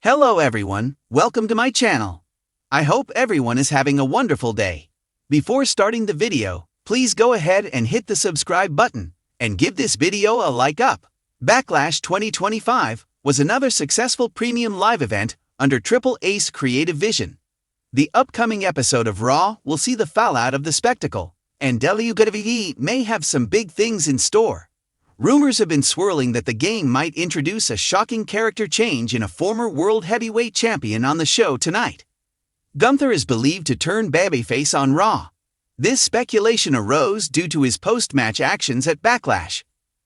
Hello everyone, welcome to my channel. I hope everyone is having a wonderful day. Before starting the video, please go ahead and hit the subscribe button and give this video a like up. Backlash 2025 was another successful premium live event under Triple Ace Creative Vision. The upcoming episode of Raw will see the fallout of the spectacle, and WWE may have some big things in store. Rumors have been swirling that the game might introduce a shocking character change in a former World Heavyweight Champion on the show tonight. Gunther is believed to turn babyface on Raw. This speculation arose due to his post-match actions at Backlash.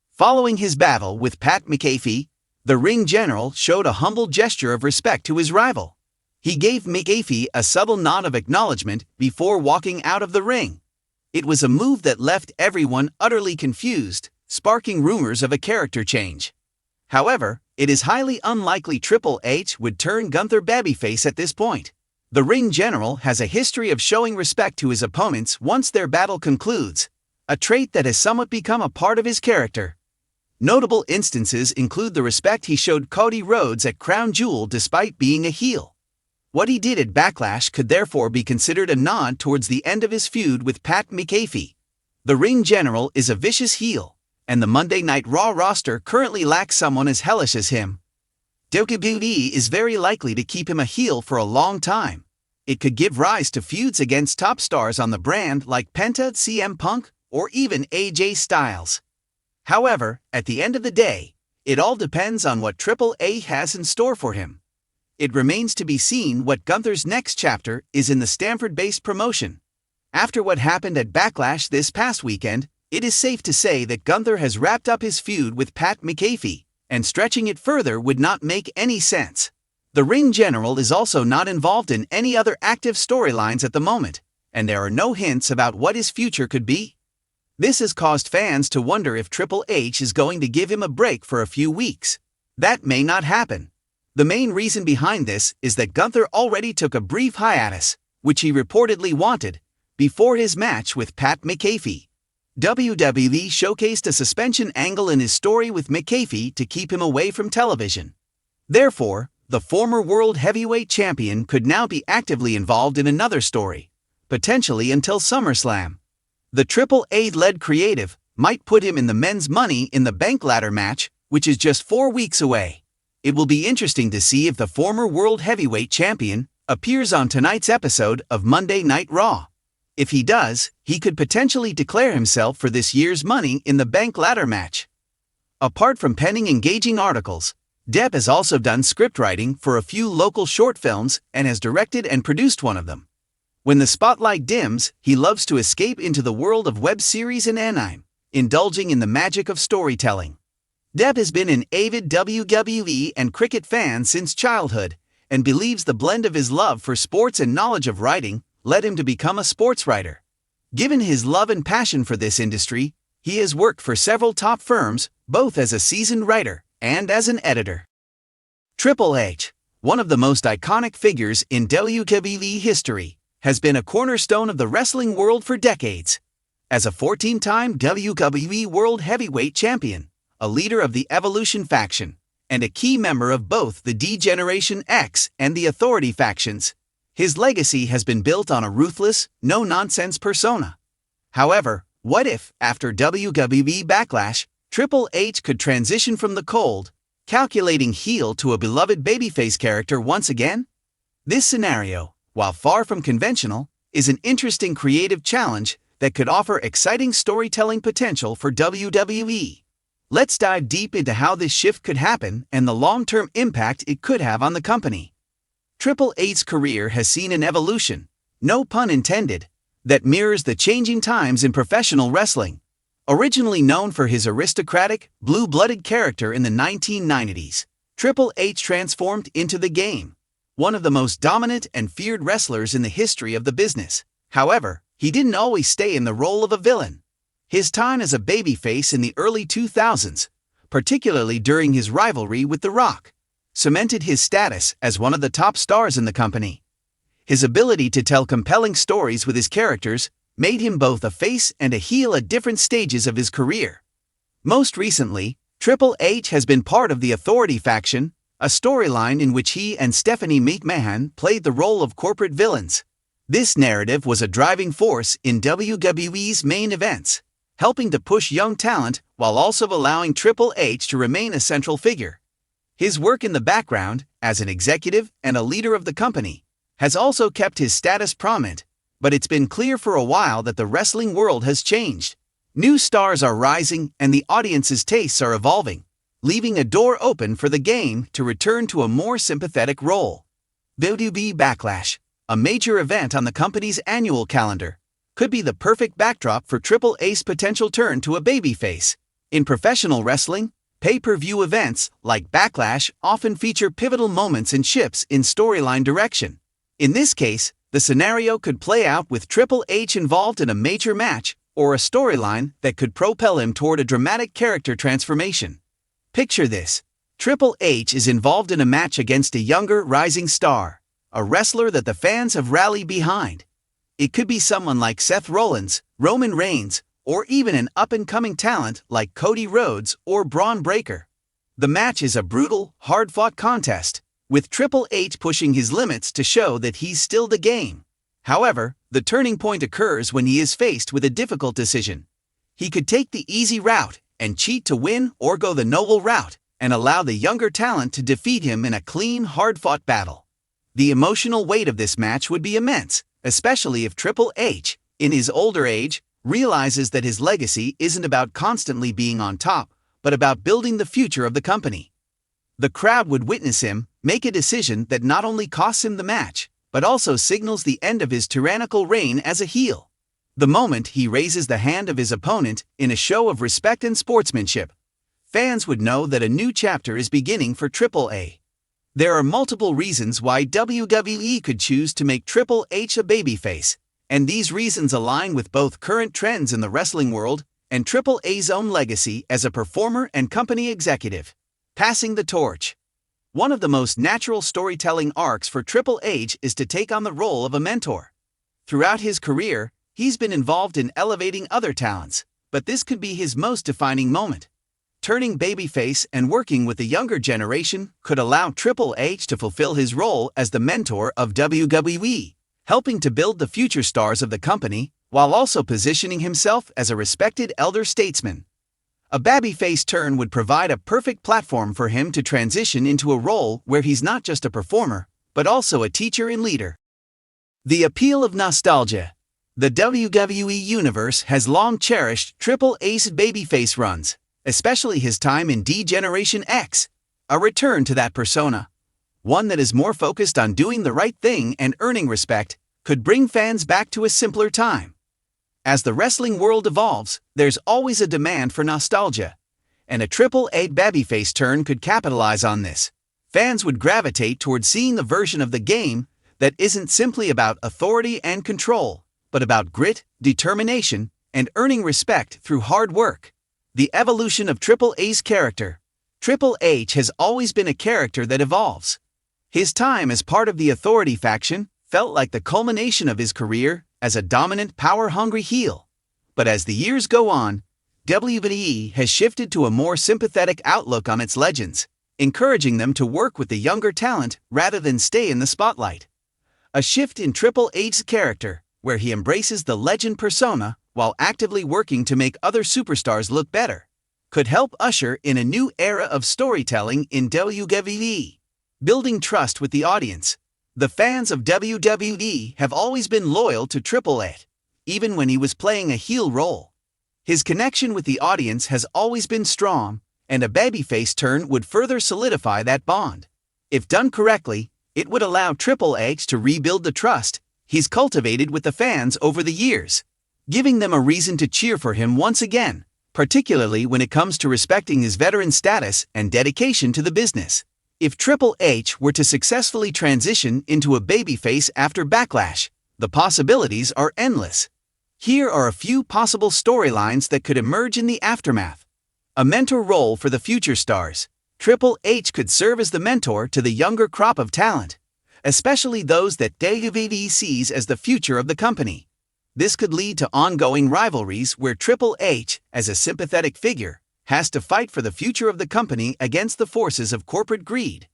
Following his battle with Pat McAfee, the ring general showed a humble gesture of respect to his rival. He gave McAfee a subtle nod of acknowledgement before walking out of the ring. It was a move that left everyone utterly confused, sparking rumors of a character change. However, it is highly unlikely Triple H would turn Gunther babyface at this point. The ring general has a history of showing respect to his opponents once their battle concludes, a trait that has somewhat become a part of his character. Notable instances include the respect he showed Cody Rhodes at Crown Jewel despite being a heel. What he did at Backlash could therefore be considered a nod towards the end of his feud with Pat McAfee. The ring general is a vicious heel, and the Monday Night Raw roster currently lacks someone as hellish as him. WWE is very likely to keep him a heel for a long time. It could give rise to feuds against top stars on the brand like Penta, CM Punk, or even AJ Styles. However, at the end of the day, it all depends on what Triple H has in store for him. It remains to be seen what Gunther's next chapter is in the Stamford-based promotion. After what happened at Backlash this past weekend, it is safe to say that Gunther has wrapped up his feud with Pat McAfee, and stretching it further would not make any sense. The ring general is also not involved in any other active storylines at the moment, and there are no hints about what his future could be. This has caused fans to wonder if Triple H is going to give him a break for a few weeks. That may not happen. The main reason behind this is that Gunther already took a brief hiatus, which he reportedly wanted, before his match with Pat McAfee. WWE showcased a suspension angle in his story with McAfee to keep him away from television. Therefore, the former World Heavyweight Champion could now be actively involved in another story, potentially until SummerSlam. The Triple H-led creative might put him in the men's Money in the Bank ladder match, which is just 4 weeks away. It will be interesting to see if the former World Heavyweight Champion appears on tonight's episode of Monday Night Raw. If he does, he could potentially declare himself for this year's Money in the Bank ladder match. Apart from penning engaging articles, Depp has also done scriptwriting for a few local short films and has directed and produced one of them. When the spotlight dims, he loves to escape into the world of web series and anime, indulging in the magic of storytelling. Depp has been an avid WWE and cricket fan since childhood, and believes the blend of his love for sports and knowledge of writing led him to become a sports writer. Given his love and passion for this industry, he has worked for several top firms, both as a seasoned writer and as an editor. Triple H, one of the most iconic figures in WWE history, has been a cornerstone of the wrestling world for decades. As a 14-time WWE World Heavyweight Champion, a leader of the Evolution faction, and a key member of both the D-Generation X and the Authority factions, his legacy has been built on a ruthless, no-nonsense persona. However, what if, after WWE Backlash, Triple H could transition from the cold, calculating heel to a beloved babyface character once again? This scenario, while far from conventional, is an interesting creative challenge that could offer exciting storytelling potential for WWE. Let's dive deep into how this shift could happen and the long-term impact it could have on the company. Triple H's career has seen an evolution, no pun intended, that mirrors the changing times in professional wrestling. Originally known for his aristocratic, blue-blooded character in the 1990s, Triple H transformed into the Game, one of the most dominant and feared wrestlers in the history of the business. However, he didn't always stay in the role of a villain. His time as a babyface in the early 2000s, particularly during his rivalry with The Rock, cemented his status as one of the top stars in the company. His ability to tell compelling stories with his characters made him both a face and a heel at different stages of his career. Most recently, Triple H has been part of the Authority faction, a storyline in which he and Stephanie McMahon played the role of corporate villains. This narrative was a driving force in WWE's main events, helping to push young talent while also allowing Triple H to remain a central figure. His work in the background, as an executive and a leader of the company, has also kept his status prominent, but it's been clear for a while that the wrestling world has changed. New stars are rising and the audience's tastes are evolving, leaving a door open for the game to return to a more sympathetic role. WWE Backlash, a major event on the company's annual calendar, could be the perfect backdrop for Triple H's potential turn to a babyface. In professional wrestling, pay-per-view events like Backlash often feature pivotal moments and shifts in storyline direction. In this case, the scenario could play out with Triple H involved in a major match or a storyline that could propel him toward a dramatic character transformation. Picture this: Triple H is involved in a match against a younger, rising star, a wrestler that the fans have rallied behind. It could be someone like Seth Rollins, Roman Reigns, or even an up-and-coming talent like Cody Rhodes or Braun Breaker. The match is a brutal, hard-fought contest, with Triple H pushing his limits to show that he's still the game. However, the turning point occurs when he is faced with a difficult decision. He could take the easy route and cheat to win, or go the noble route and allow the younger talent to defeat him in a clean, hard-fought battle. The emotional weight of this match would be immense, especially if Triple H, in his older age, realizes that his legacy isn't about constantly being on top, but about building the future of the company. The crowd would witness him make a decision that not only costs him the match, but also signals the end of his tyrannical reign as a heel. The moment he raises the hand of his opponent in a show of respect and sportsmanship, fans would know that a new chapter is beginning for Triple H. There are multiple reasons why WWE could choose to make Triple H a babyface, and these reasons align with both current trends in the wrestling world and Triple H's own legacy as a performer and company executive. Passing the torch. One of the most natural storytelling arcs for Triple H is to take on the role of a mentor. Throughout his career, he's been involved in elevating other talents, but this could be his most defining moment. Turning babyface and working with the younger generation could allow Triple H to fulfill his role as the mentor of WWE, helping to build the future stars of the company while also positioning himself as a respected elder statesman. A babyface turn would provide a perfect platform for him to transition into a role where he's not just a performer, but also a teacher and leader. The appeal of nostalgia. The WWE Universe has long cherished Triple H's babyface runs, especially his time in D-Generation X, a return to that persona. One that is more focused on doing the right thing and earning respect, could bring fans back to a simpler time. As the wrestling world evolves, there's always a demand for nostalgia, and a Triple H babyface turn could capitalize on this. Fans would gravitate toward seeing the version of the game that isn't simply about authority and control, but about grit, determination, and earning respect through hard work. The evolution of Triple H's character. Triple H has always been a character that evolves. His time as part of the Authority faction felt like the culmination of his career as a dominant, power-hungry heel. But as the years go on, WWE has shifted to a more sympathetic outlook on its legends, encouraging them to work with the younger talent rather than stay in the spotlight. A shift in Triple H's character, where he embraces the legend persona while actively working to make other superstars look better, could help usher in a new era of storytelling in WWE. Building trust with the audience. The fans of WWE have always been loyal to Triple H, even when he was playing a heel role. His connection with the audience has always been strong, and a babyface turn would further solidify that bond. If done correctly, it would allow Triple H to rebuild the trust he's cultivated with the fans over the years, giving them a reason to cheer for him once again, particularly when it comes to respecting his veteran status and dedication to the business. If Triple H were to successfully transition into a babyface after Backlash, the possibilities are endless. Here are a few possible storylines that could emerge in the aftermath. A mentor role for the future stars. Triple H could serve as the mentor to the younger crop of talent, especially those that WWE sees as the future of the company. This could lead to ongoing rivalries where Triple H, as a sympathetic figure, has to fight for the future of the company against the forces of corporate greed.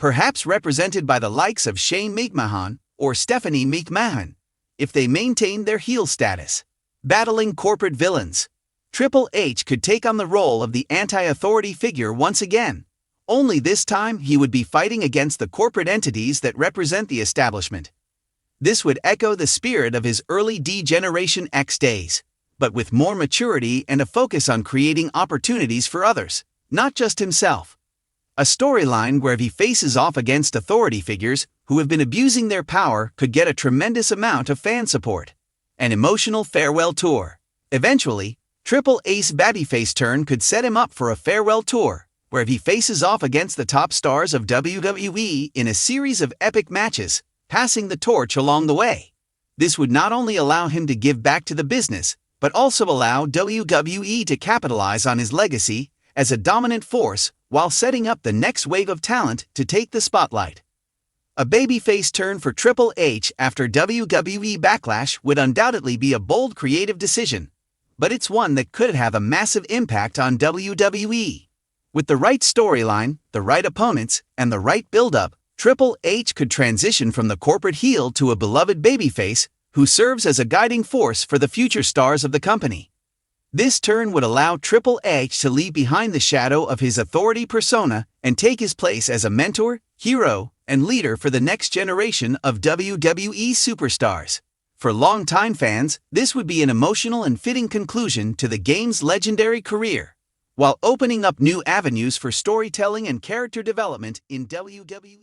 perhaps represented by the likes of Shane McMahon or Stephanie McMahon, if they maintained their heel status. Battling corporate villains. Triple H could take on the role of the anti-authority figure once again. Only this time he would be fighting against the corporate entities that represent the establishment. This would echo the spirit of his early D-Generation X days, but with more maturity and a focus on creating opportunities for others, not just himself. A storyline where he faces off against authority figures who have been abusing their power could get a tremendous amount of fan support. An emotional farewell tour. Eventually, Triple H's babyface turn could set him up for a farewell tour, where he faces off against the top stars of WWE in a series of epic matches, passing the torch along the way. This would not only allow him to give back to the business, but also allow WWE to capitalize on his legacy as a dominant force while setting up the next wave of talent to take the spotlight. A babyface turn for Triple H after WWE Backlash would undoubtedly be a bold creative decision, but it's one that could have a massive impact on WWE. With the right storyline, the right opponents, and the right build-up, Triple H could transition from the corporate heel to a beloved babyface who serves as a guiding force for the future stars of the company. This turn would allow Triple H to leave behind the shadow of his authority persona and take his place as a mentor, hero, and leader for the next generation of WWE superstars. For longtime fans, this would be an emotional and fitting conclusion to the game's legendary career, while opening up new avenues for storytelling and character development in WWE.